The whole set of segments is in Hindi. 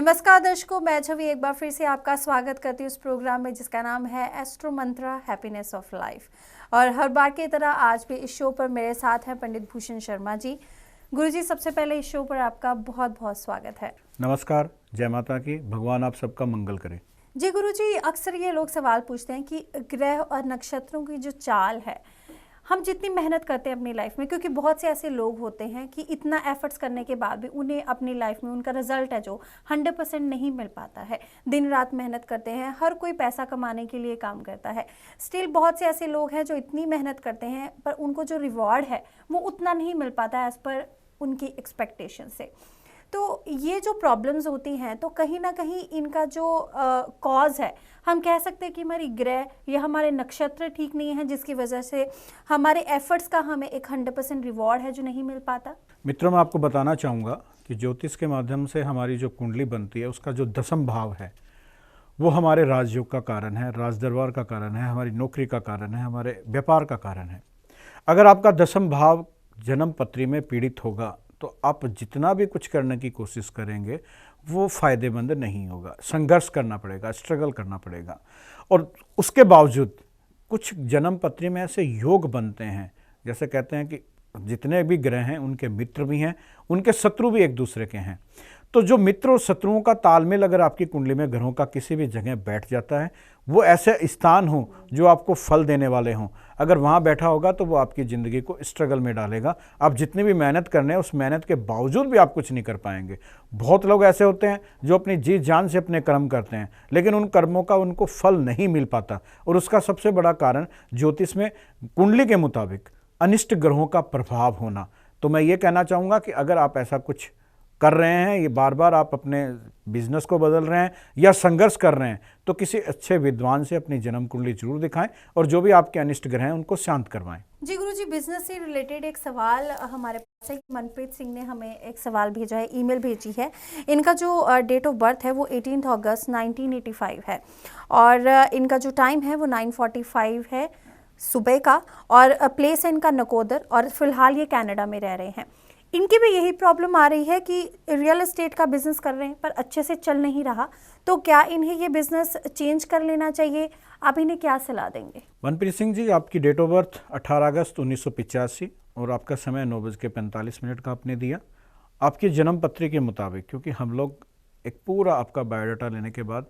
नमस्कार दर्शकों, मैं छवि एक बार फिर से आपका स्वागत करती हूँ इस प्रोग्राम में जिसका नाम है astro Mantra happiness of life. और हर बार की तरह आज भी इस शो पर मेरे साथ हैं पंडित भूषण शर्मा जी। गुरुजी, सबसे पहले इस शो पर आपका बहुत बहुत स्वागत है। नमस्कार, जय माता की। भगवान आप सबका मंगल करे। जी गुरुजी, अक्सर ये लोग सवाल पूछते हैं कि ग्रह और नक्षत्रों की जो चाल है, हम जितनी मेहनत करते हैं अपनी लाइफ में, क्योंकि बहुत से ऐसे लोग होते हैं कि इतना एफर्ट्स करने के बाद भी उन्हें अपनी लाइफ में उनका रिजल्ट है जो 100% नहीं मिल पाता है। दिन रात मेहनत करते हैं, हर कोई पैसा कमाने के लिए काम करता है, स्टिल बहुत से ऐसे लोग हैं जो इतनी मेहनत करते हैं पर उनको जो रिवॉर्ड है वो उतना नहीं मिल पाता एज पर उनकी एक्सपेक्टेशन से। तो ये जो प्रॉब्लम्स होती हैं, तो कहीं ना कहीं इनका जो कॉज है, हम कह सकते हैं कि हमारी ग्रह या हमारे नक्षत्र ठीक नहीं है, जिसकी वजह से हमारे एफर्ट्स का हमें एक 100% रिवॉर्ड है जो नहीं मिल पाता। मित्रों, मैं आपको बताना चाहूँगा कि ज्योतिष के माध्यम से हमारी जो कुंडली बनती है उसका जो दशम भाव है वो हमारे राजयोग का कारण है, राजदरबार का कारण है, हमारी नौकरी का कारण है, हमारे व्यापार का कारण है। अगर आपका दशम भाव जन्म पत्री में पीड़ित होगा तो आप जितना भी कुछ करने की कोशिश करेंगे वो फ़ायदेमंद नहीं होगा। संघर्ष करना पड़ेगा, स्ट्रगल करना पड़ेगा। और उसके बावजूद कुछ जन्म पत्री में ऐसे योग बनते हैं, जैसे कहते हैं कि जितने भी ग्रह हैं उनके मित्र भी हैं, उनके शत्रु भी एक दूसरे के हैं। तो जो मित्र और शत्रुओं का तालमेल अगर आपकी कुंडली में ग्रहों का किसी भी जगह बैठ जाता है, वो ऐसे स्थान हो जो आपको फल देने वाले हों, अगर वहाँ बैठा होगा तो वो आपकी ज़िंदगी को स्ट्रगल में डालेगा। आप जितनी भी मेहनत करने हैं उस मेहनत के बावजूद भी आप कुछ नहीं कर पाएंगे। बहुत लोग ऐसे होते हैं जो अपनी जी जान से अपने कर्म करते हैं, लेकिन उन कर्मों का उनको फल नहीं मिल पाता। और उसका सबसे बड़ा कारण ज्योतिष में कुंडली के मुताबिक अनिष्ट ग्रहों का प्रभाव होना। तो मैं ये कहना चाहूँगा कि अगर आप ऐसा कुछ कर रहे हैं, ये बार बार आप अपने बिजनेस को बदल रहे हैं या संघर्ष कर रहे हैं, तो किसी अच्छे विद्वान से अपनी जन्म कुंडली जरूर दिखाएं और जो भी आपके अनिष्ट ग्रह हैं उनको शांत करवाएं। जी गुरुजी, बिजनेस से रिलेटेड एक सवाल हमारे पास है। मनप्रीत सिंह ने हमें एक सवाल भेजा है, ईमेल भेजी है। इनका जो डेट ऑफ बर्थ है वो 18 अगस्त 1985 है और इनका जो टाइम है वो 9:45 है सुबह का, और प्लेस है इनका नकोदर, और फिलहाल ये कनाडा में रह रहे हैं। इनकी भी यही प्रॉब्लम आ रही है कि रियल एस्टेट का बिजनेस कर रहे हैं पर अच्छे से चल नहीं रहा, तो क्या इन्हें ये बिजनेस चेंज कर लेना चाहिए? आप इन्हें क्या सलाह देंगे? मनप्रीत सिंह जी, आपकी डेट ऑफ बर्थ 18 अगस्त 1985 और आपका समय 9:45 का आपने दिया। आपकी जन्म पत्री के मुताबिक, क्योंकि हम लोग एक पूरा आपका बायोडाटा लेने के बाद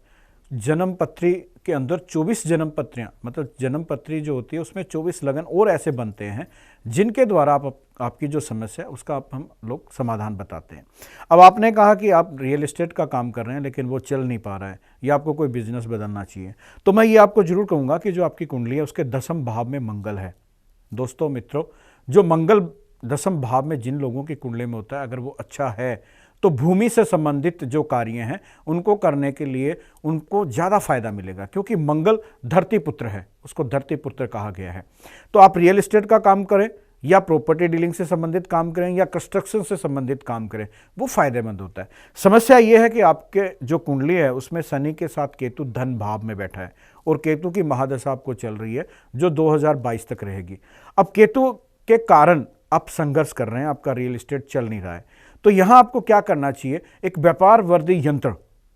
जन्म पत्री के अंदर 24 जन्म पत्रियाँ, मतलब जन्म पत्री जो होती है उसमें 24 लगन और ऐसे बनते हैं जिनके द्वारा आपकी जो समस्या है उसका हम लोग समाधान बताते हैं। अब आपने कहा कि आप रियल एस्टेट का काम कर रहे हैं लेकिन वो चल नहीं पा रहा है या आपको कोई बिजनेस बदलना चाहिए, तो मैं ये आपको जरूर कहूँगा कि जो आपकी कुंडली है उसके दशम भाव में मंगल है। दोस्तों मित्रों, जो मंगल दशम भाव में जिन लोगों की कुंडली में होता है, अगर वो अच्छा है तो भूमि से संबंधित जो कार्य हैं उनको करने के लिए उनको ज़्यादा फायदा मिलेगा, क्योंकि मंगल धरती पुत्र है, उसको धरती पुत्र कहा गया है। तो आप रियल एस्टेट का काम करें या प्रॉपर्टी डीलिंग से संबंधित काम करें या कंस्ट्रक्शन से संबंधित काम करें, वो फायदेमंद होता है। समस्या ये है कि आपके जो कुंडली है उसमें शनि के साथ केतु धन भाव में बैठा है और केतु की महादशा आपको चल रही है जो 2022 तक रहेगी। अब केतु के कारण आप संघर्ष कर रहे हैं, आपका रियल एस्टेट चल नहीं रहा है, तो यहाँ आपको क्या करना चाहिए? एक व्यापार वर्धी यंत्र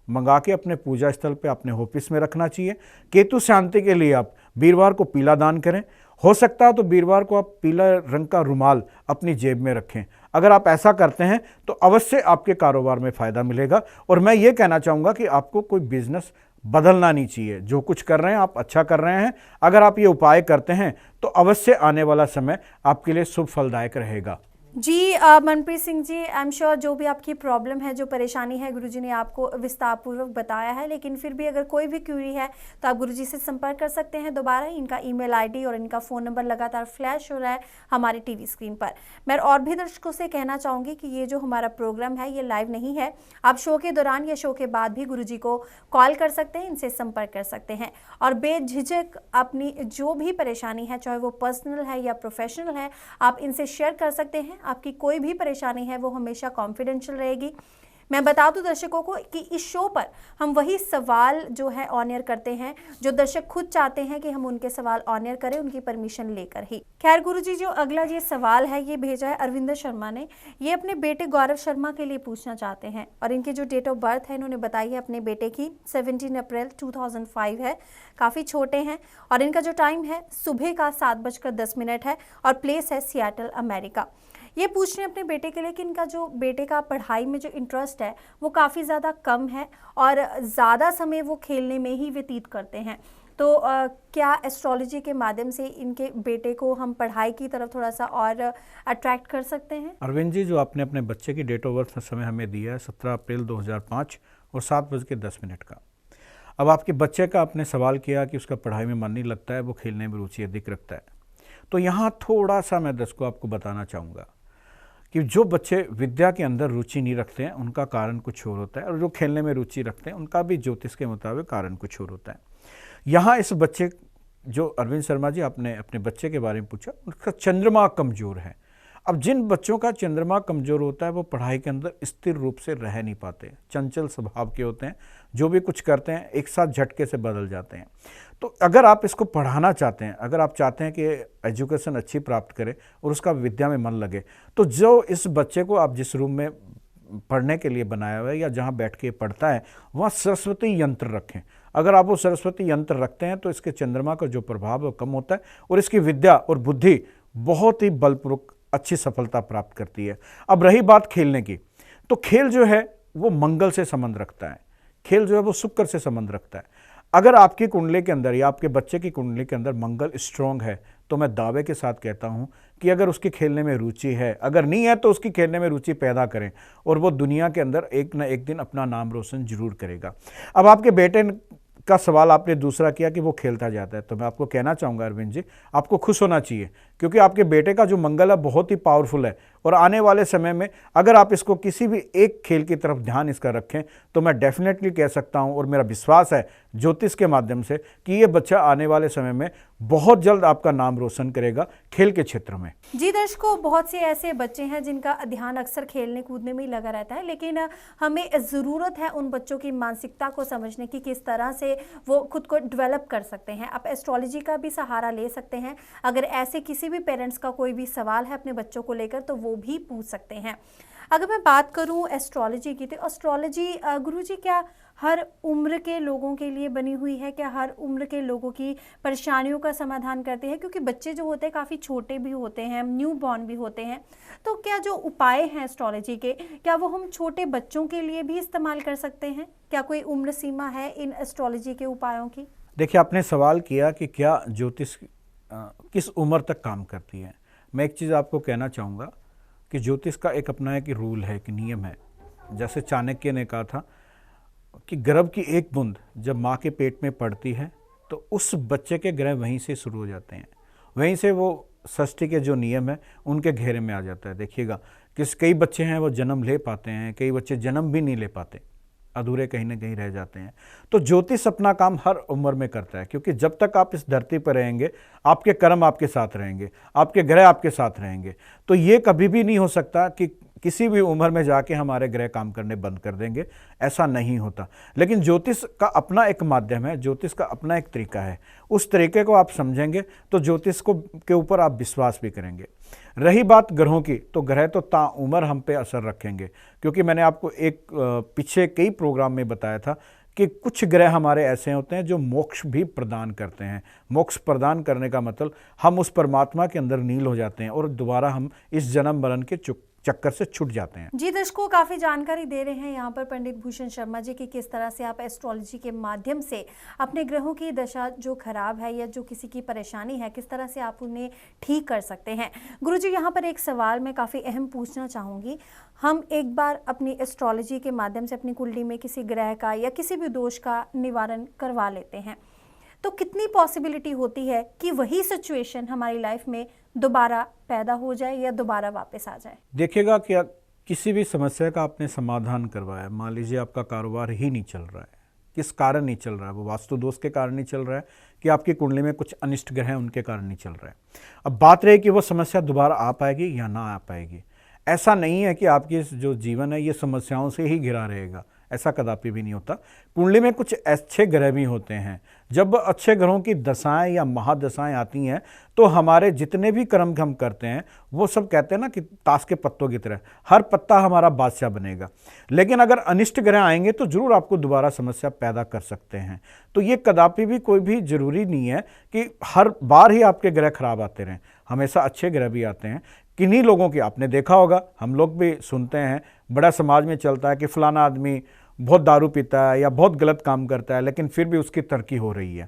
मंगा के अपने पूजा स्थल पे अपने ऑफिस में रखना चाहिए। केतु शांति के लिए आप वीरवार को पीला दान करें, हो सकता है तो वीरवार को आप पीला रंग का रुमाल अपनी जेब में रखें। अगर आप ऐसा करते हैं तो अवश्य आपके कारोबार में फ़ायदा मिलेगा। और मैं ये कहना चाहूँगा कि आपको कोई बिजनेस बदलना नहीं चाहिए, जो कुछ कर रहे हैं आप अच्छा कर रहे हैं। अगर आप ये उपाय करते हैं तो अवश्य आने वाला समय आपके लिए शुभ फलदायक रहेगा। जी Manpreet Singh ji, I am sure जो भी आपकी प्रॉब्लम है, जो परेशानी है, गुरुजी ने आपको विस्तारपूर्वक बताया है। लेकिन फिर भी अगर कोई भी क्यूरी है तो आप गुरुजी से संपर्क कर सकते हैं। दोबारा इनका ईमेल आईडी और इनका फ़ोन नंबर लगातार फ्लैश हो रहा है हमारे टीवी स्क्रीन पर। मैं और भी दर्शकों से कहना चाहूँगी कि ये जो हमारा प्रोग्राम है ये लाइव नहीं है। आप शो के दौरान या शो के बाद भी गुरुजी को कॉल कर सकते हैं, इनसे संपर्क कर सकते हैं और बेझिझक अपनी जो भी परेशानी है, चाहे वो पर्सनल है या प्रोफेशनल है, आप इनसे शेयर कर सकते हैं। आपकी कोई भी परेशानी है वो हमेशा कॉन्फिडेंशियल रहेगी। मैं बता दूं दर्शकों को कि इस शो पर हम वही सवाल जो है ऑन एयर करते हैं जो दर्शक खुद चाहते हैं कि हम उनके सवाल ऑन एयर करें, उनकी परमिशन लेकर ही। खैर गुरुजी, जो अगला ये सवाल है ये भेजा है अरविंदर शर्मा ने। ये अपने बेटे गौरव शर्मा के लिए पूछना चाहते हैं और इनकी जो डेट ऑफ बर्थ है इन्होंने बताई है अपने बेटे की 17 अप्रैल 2005 है। काफ़ी छोटे हैं और इनका जो टाइम है सुबह का 7:10 है और प्लेस है सियाटल, अमेरिका। ये पूछ रहे हैं अपने बेटे के लिए कि इनका जो बेटे का पढ़ाई में जो इंटरेस्ट है वो काफ़ी ज़्यादा कम है और ज़्यादा समय वो खेलने में ही व्यतीत करते हैं। तो क्या एस्ट्रोलॉजी के माध्यम से इनके बेटे को हम पढ़ाई की तरफ थोड़ा सा और अट्रैक्ट कर सकते हैं? अरविंद जी, जो आपने अपने बच्चे की डेट ऑफ बर्थ समय हमें दिया है 17 अप्रैल 2005 और 7:10 का। अब आपके बच्चे का आपने सवाल किया कि उसका पढ़ाई में मन नहीं लगता है, वो खेलने में रुचि अधिक रखता है। तो यहाँ थोड़ा सा मैं दर्शकों आपको बताना चाहूँगा कि जो बच्चे विद्या के अंदर रुचि नहीं रखते हैं उनका कारण कुछ और होता है, और जो खेलने में रुचि रखते हैं उनका भी ज्योतिष के मुताबिक कारण कुछ और होता है। यहाँ इस बच्चे, जो अरविंद शर्मा जी आपने अपने बच्चे के बारे में पूछा, उसका चंद्रमा कमज़ोर है। अब जिन बच्चों का चंद्रमा कमज़ोर होता है वो पढ़ाई के अंदर स्थिर रूप से रह नहीं पाते, चंचल स्वभाव के होते हैं, जो भी कुछ करते हैं एक साथ झटके से बदल जाते हैं। तो अगर आप इसको पढ़ाना चाहते हैं, अगर आप चाहते हैं कि एजुकेशन अच्छी प्राप्त करे और उसका विद्या में मन लगे, तो जो इस बच्चे को आप जिस रूम में पढ़ने के लिए बनाया हुआ है या जहाँ बैठ के पढ़ता है वहाँ सरस्वती यंत्र रखें। अगर आप वो सरस्वती यंत्र रखते हैं तो इसके चंद्रमा का जो प्रभाव है वो कम होता है और इसकी विद्या और बुद्धि बहुत ही बलपूर्वक अच्छी सफलता प्राप्त करती है। अब रही बात खेलने की, तो खेल जो है वो मंगल से संबंध रखता है, खेल जो है वो शुक्र से संबंध रखता है। अगर आपकी कुंडली के अंदर या आपके बच्चे की कुंडली के अंदर मंगल स्ट्रॉन्ग है तो मैं दावे के साथ कहता हूं कि अगर उसकी खेलने में रुचि है, अगर नहीं है तो उसकी खेलने में रुचि पैदा करें और वो दुनिया के अंदर एक ना एक दिन अपना नाम रोशन जरूर करेगा। अब आपके बेटे का सवाल आपने दूसरा किया कि वो खेलता जाता है, तो मैं आपको कहना चाहूँगा अरविंद जी, आपको खुश होना चाहिए क्योंकि आपके बेटे का जो मंगल है बहुत ही पावरफुल है और आने वाले समय में अगर आप इसको किसी भी एक खेल की तरफ ध्यान इसका रखें तो मैं डेफिनेटली कह सकता हूं और मेरा विश्वास है ज्योतिष के माध्यम से कि ये बच्चा आने वाले समय में बहुत जल्द आपका नाम रोशन करेगा खेल के क्षेत्र में। जी दर्शकों, बहुत से ऐसे बच्चे हैं जिनका ध्यान अक्सर खेलने कूदने में ही लगा रहता है, लेकिन हमें ज़रूरत है उन बच्चों की मानसिकता को समझने की, किस तरह से वो खुद को डेवलप कर सकते हैं। आप एस्ट्रोलॉजी का भी सहारा ले सकते हैं। अगर ऐसे किसी भी पेरेंट्स का कोई भी सवाल है अपने बच्चों को लेकर तो वो भी पूछ सकते हैं। अगर मैं बात करूं एस्ट्रोलॉजी की, तो एस्ट्रोलॉजी गुरुजी क्या हर उम्र के लोगों के लिए बनी हुई है? क्या हर उम्र के लोगों की परेशानियों का समाधान करती है? क्योंकि बच्चे जो होते हैं काफ़ी छोटे भी होते हैं, न्यू बॉर्न भी होते हैं, तो क्या जो उपाय हैं एस्ट्रोलॉजी के, क्या वो हम छोटे बच्चों के लिए भी इस्तेमाल कर सकते हैं? क्या कोई उम्र सीमा है इन एस्ट्रोलॉजी के उपायों की? देखिए, आपने सवाल किया कि क्या ज्योतिष किस उम्र तक काम करती है। मैं एक चीज़ आपको कहना चाहूँगा कि ज्योतिष का एक अपना एक रूल है, एक नियम है। जैसे चाणक्य ने कहा था कि गर्भ की एक बूंद जब माँ के पेट में पड़ती है तो उस बच्चे के ग्रह वहीं से शुरू हो जाते हैं, वहीं से वो षष्ठी के जो नियम है उनके घेरे में आ जाता है। देखिएगा कई बच्चे हैं वो जन्म ले पाते हैं, कई बच्चे जन्म भी नहीं ले पाते, अधूरे कहीं ना कहीं रह जाते हैं। तो ज्योतिष अपना काम हर उम्र में करता है, क्योंकि जब तक आप इस धरती पर रहेंगे आपके कर्म आपके साथ रहेंगे, आपके ग्रह आपके साथ रहेंगे। तो ये कभी भी नहीं हो सकता कि किसी भी उम्र में जाके हमारे ग्रह काम करने बंद कर देंगे, ऐसा नहीं होता। लेकिन ज्योतिष का अपना एक माध्यम है, ज्योतिष का अपना एक तरीका है। उस तरीके को आप समझेंगे तो ज्योतिष को के ऊपर आप विश्वास भी करेंगे। रही बात ग्रहों की, तो ग्रह तो ताउम्र हम पे असर रखेंगे, क्योंकि मैंने आपको एक पीछे कई प्रोग्राम में बताया था कि कुछ ग्रह हमारे ऐसे होते हैं जो मोक्ष भी प्रदान करते हैं। मोक्ष प्रदान करने का मतलब हम उस परमात्मा के अंदर लीन हो जाते हैं और दोबारा हम इस जन्म मरण के चक्कर से छूट जाते हैं। जी दर्शकों, काफ़ी जानकारी दे रहे हैं यहाँ पर पंडित भूषण शर्मा जी की किस तरह से आप एस्ट्रोलॉजी के माध्यम से अपने ग्रहों की दशा जो खराब है या जो किसी की परेशानी है किस तरह से आप उन्हें ठीक कर सकते हैं। गुरुजी, यहाँ पर एक सवाल मैं काफ़ी अहम पूछना चाहूँगी। हम एक बार अपनी एस्ट्रोलॉजी के माध्यम से अपनी कुंडली में किसी ग्रह का या किसी भी दोष का निवारण करवा लेते हैं, तो कितनी पॉसिबिलिटी होती है कि वही सिचुएशन हमारी लाइफ में दोबारा पैदा हो जाए या दोबारा वापस आ जाए? देखिएगा कि किसी भी समस्या का आपने समाधान करवाया, मान लीजिए आपका कारोबार ही नहीं चल रहा है, किस कारण नहीं चल रहा है, वो वास्तु दोष के कारण नहीं चल रहा है कि आपकी कुंडली में कुछ अनिष्ट ग्रह हैं उनके कारण नहीं चल रहा है। अब बात रही कि वो समस्या दोबारा आ पाएगी या ना आ पाएगी। ऐसा नहीं है कि आपकी जो जीवन है ये समस्याओं से ही घिरा रहेगा, ऐसा कदापि भी नहीं होता। कुंडली में कुछ अच्छे ग्रह भी होते हैं। जब अच्छे ग्रहों की दशाएं या महादशाएं आती हैं तो हमारे जितने भी कर्म हम करते हैं वो सब कहते हैं ना कि ताश के पत्तों की तरह हर पत्ता हमारा बादशाह बनेगा। लेकिन अगर अनिष्ट ग्रह आएंगे तो जरूर आपको दोबारा समस्या पैदा कर सकते हैं। तो ये कदापि भी कोई भी जरूरी नहीं है कि हर बार ही आपके ग्रह खराब आते रहें, हमेशा अच्छे ग्रह भी आते हैं। किन्हीं लोगों की आपने देखा होगा, हम लोग भी सुनते हैं, बड़ा समाज में चलता है कि फलाना आदमी बहुत दारू पीता है या बहुत गलत काम करता है, लेकिन फिर भी उसकी तरक्की हो रही है।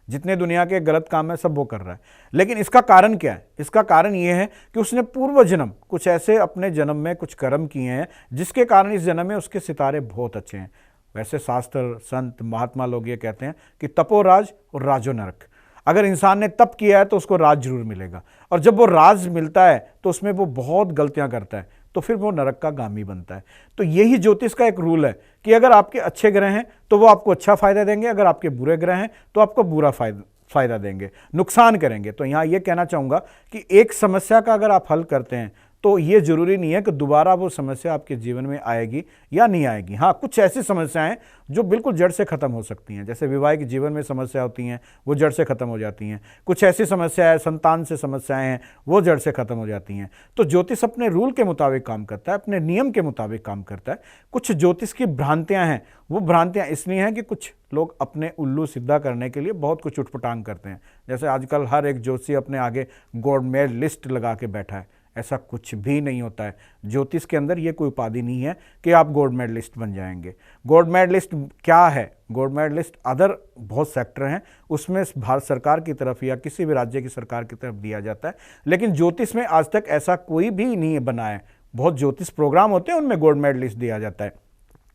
जितने दुनिया के गलत काम है सब वो कर रहा है। लेकिन इसका कारण क्या है? इसका कारण ये है कि उसने पूर्व जन्म कुछ ऐसे अपने जन्म में कुछ कर्म किए हैं जिसके कारण इस जन्म में उसके सितारे बहुत अच्छे हैं। वैसे शास्त्र, संत, महात्मा लोग ये कहते हैं कि तपोराज और राजो नरक। अगर इंसान ने तप किया है तो उसको राज जरूर मिलेगा, और जब वो राज मिलता है तो उसमें वो बहुत गलतियां करता है तो फिर वो नरक का गामी बनता है। तो यही ज्योतिष का एक रूल है कि अगर आपके अच्छे ग्रह हैं तो वो आपको अच्छा फायदा देंगे, अगर आपके बुरे ग्रह हैं तो आपको बुरा फायदा देंगे, नुकसान करेंगे। तो यहाँ ये कहना चाहूँगा कि एक समस्या का अगर आप हल करते हैं तो ये जरूरी नहीं है कि दोबारा वो समस्या आपके जीवन में आएगी या नहीं आएगी। हाँ, कुछ ऐसी समस्याएं जो बिल्कुल जड़ से खत्म हो सकती हैं, जैसे वैवाहिक जीवन में समस्या होती हैं वो जड़ से खत्म हो जाती हैं। कुछ ऐसी समस्याएं, संतान से समस्याएं हैं, वो जड़ से खत्म हो जाती हैं। तो ज्योतिष अपने रूल के मुताबिक काम करता है, अपने नियम के मुताबिक काम करता है। कुछ ज्योतिष की भ्रांतियां हैं, वो भ्रांतियां इसलिए हैं कि कुछ लोग अपने उल्लू सीधा करने के लिए बहुत कुछ उठपटांग करते हैं। जैसे आजकल हर एक ज्योतिषी अपने आगे गॉड मेड लिस्ट लगा के बैठा है, ऐसा कुछ भी नहीं होता है। ज्योतिष के अंदर ये कोई उपाधि नहीं है कि आप गोल्ड मेडलिस्ट बन जाएंगे। गोल्ड मेडलिस्ट क्या है? गोल्ड मेडलिस्ट अदर बहुत सेक्टर हैं, उसमें भारत सरकार की तरफ या किसी भी राज्य की सरकार की तरफ दिया जाता है। लेकिन ज्योतिष में आज तक ऐसा कोई भी नहीं बना है। बहुत ज्योतिष प्रोग्राम होते हैं, उनमें गोल्ड मेडलिस्ट दिया जाता है,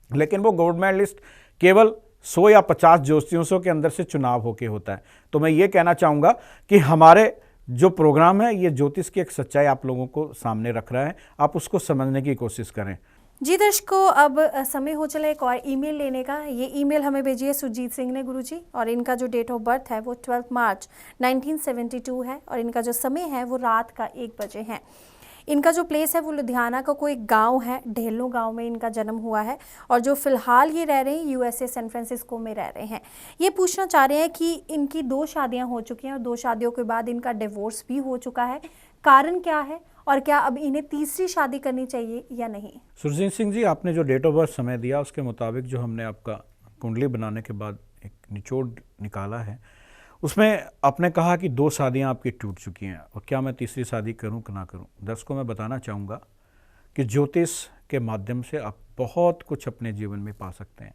लेकिन वो गोल्ड मेडलिस्ट केवल 100 या 50 ज्योतिषियों के अंदर से चुनाव होके होता है। तो मैं ये कहना चाहूँगा कि हमारे जो प्रोग्राम है ये ज्योतिष की एक सच्चाई आप लोगों को सामने रख रहा है, आप उसको समझने की कोशिश करें। जी दर्शकों, अब समय हो चला एक और ईमेल लेने का। ये ईमेल हमें भेजी है सुरजीत सिंह ने गुरुजी, और इनका जो डेट ऑफ बर्थ है वो 12 मार्च 1972 है, और इनका जो समय है वो रात का 1 बजे है। इनका जो प्लेस है वो लुधियाना का कोई गांव है, ढेलो गांव में इनका जन्म हुआ है, और जो फिलहाल ये रह रहे हैं यूएसए सैन फ्रांसिस्को में रह रहे हैं। ये पूछना चाह रहे हैं कि इनकी 2 शादियां हो चुकी हैं और 2 शादियों के बाद इनका डिवोर्स भी हो चुका है। कारण क्या है और क्या अब इन्हें तीसरी शादी करनी चाहिए या नहीं? सुरजीत सिंह जी, आपने जो डेट ऑफ बर्थ समय दिया उसके मुताबिक जो हमने आपका कुंडली बनाने के बाद एक निचोड़ निकाला है, उसमें आपने कहा कि 2 शादियां आपकी टूट चुकी हैं और क्या मैं तीसरी शादी करूं कि ना करूं। दर्शकों मैं बताना चाहूँगा कि ज्योतिष के माध्यम से आप बहुत कुछ अपने जीवन में पा सकते हैं।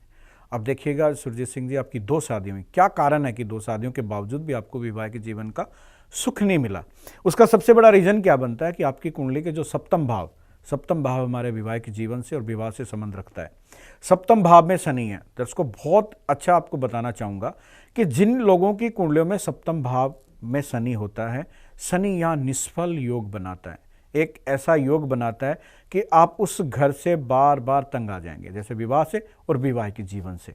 अब देखिएगा सुरजीत सिंह जी, आपकी 2 शादियों में क्या कारण है कि 2 शादियों के बावजूद भी आपको विवाह के जीवन का सुख नहीं मिला? उसका सबसे बड़ा रीज़न क्या बनता है कि आपकी कुंडली के जो सप्तम भाव हमारे विवाह के जीवन से और विवाह से संबंध रखता है। सप्तम भाव में शनि है। दर्शकों बहुत अच्छा आपको बताना चाहूँगा कि जिन लोगों की कुंडलियों में सप्तम भाव में शनि होता है, शनि यहाँ निष्फल योग बनाता है। एक ऐसा योग बनाता है कि आप उस घर से बार बार तंग आ जाएंगे, जैसे विवाह से और विवाह के जीवन से।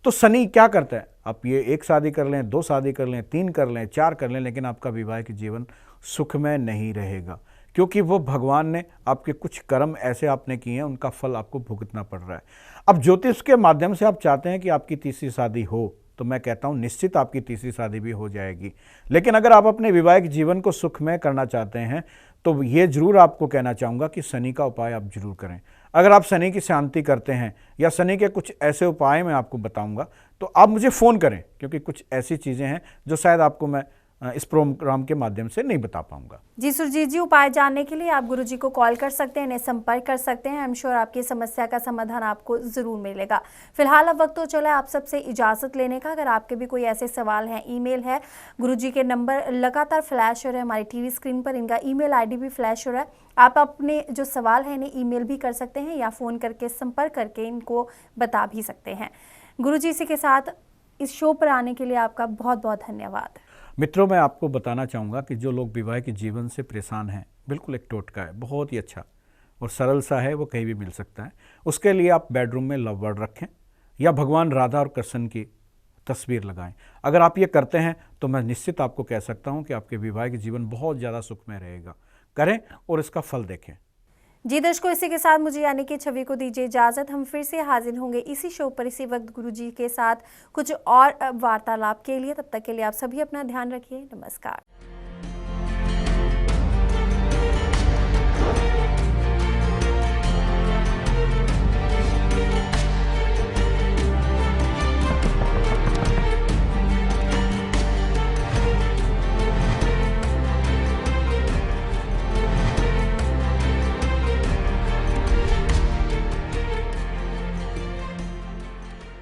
तो शनि क्या करता है? आप ये 1 शादी कर लें, 2 शादी कर लें, 3 कर लें, 4 कर लें, लेकिन आपका विवाह के जीवन सुखमय नहीं रहेगा, क्योंकि वो भगवान ने आपके कुछ कर्म ऐसे आपने किए हैं, उनका फल आपको भुगतना पड़ रहा है। अब ज्योतिष के माध्यम से आप चाहते हैं कि आपकी तीसरी शादी हो, तो मैं कहता हूं निश्चित आपकी तीसरी शादी भी हो जाएगी। लेकिन अगर आप अपने वैवाहिक जीवन को सुखमय करना चाहते हैं तो ये जरूर आपको कहना चाहूँगा कि शनि का उपाय आप जरूर करें। अगर आप शनि की शांति करते हैं या शनि के कुछ ऐसे उपाय मैं आपको बताऊँगा तो आप मुझे फ़ोन करें, क्योंकि कुछ ऐसी चीज़ें हैं जो शायद आपको मैं इस प्रोग्राम के माध्यम से नहीं बता पाऊंगा। जी सुरजीत जी, उपाय जानने के लिए आप गुरुजी को कॉल कर सकते हैं, इन्हें संपर्क कर सकते हैं। आई एम श्योर आपकी समस्या का समाधान आपको जरूर मिलेगा। फिलहाल अब वक्त तो चला है आप सबसे इजाजत लेने का। अगर आपके भी कोई ऐसे सवाल हैं, ईमेल है, गुरुजी के नंबर लगातार फ्लैश हो रहे हैं हमारी टीवी स्क्रीन पर, इनका ईमेल आईडी भी फ्लैश हो रहा है। आप अपने जो सवाल है इन्हें ईमेल भी कर सकते हैं या फ़ोन करके संपर्क करके इनको बता भी सकते हैं। गुरुजी, इसी के साथ इस शो पर आने के लिए आपका बहुत बहुत धन्यवाद। मित्रों, मैं आपको बताना चाहूँगा कि जो लोग विवाह के जीवन से परेशान हैं, बिल्कुल एक टोटका है, बहुत ही अच्छा और सरल सा है, वो कहीं भी मिल सकता है। उसके लिए आप बेडरूम में लव वर्ड रखें या भगवान राधा और कृष्ण की तस्वीर लगाएं। अगर आप ये करते हैं तो मैं निश्चित आपको कह सकता हूँ कि आपके विवाह के जीवन बहुत ज़्यादा सुखमय रहेगा। करें और इसका फल देखें। जी दर्शकों, इसी के साथ मुझे यानी कि छवि को दीजिए इजाज़त। हम फिर से हाजिर होंगे इसी शो पर इसी वक्त गुरुजी के साथ कुछ और वार्तालाप के लिए। तब तक के लिए आप सभी अपना ध्यान रखिए। नमस्कार।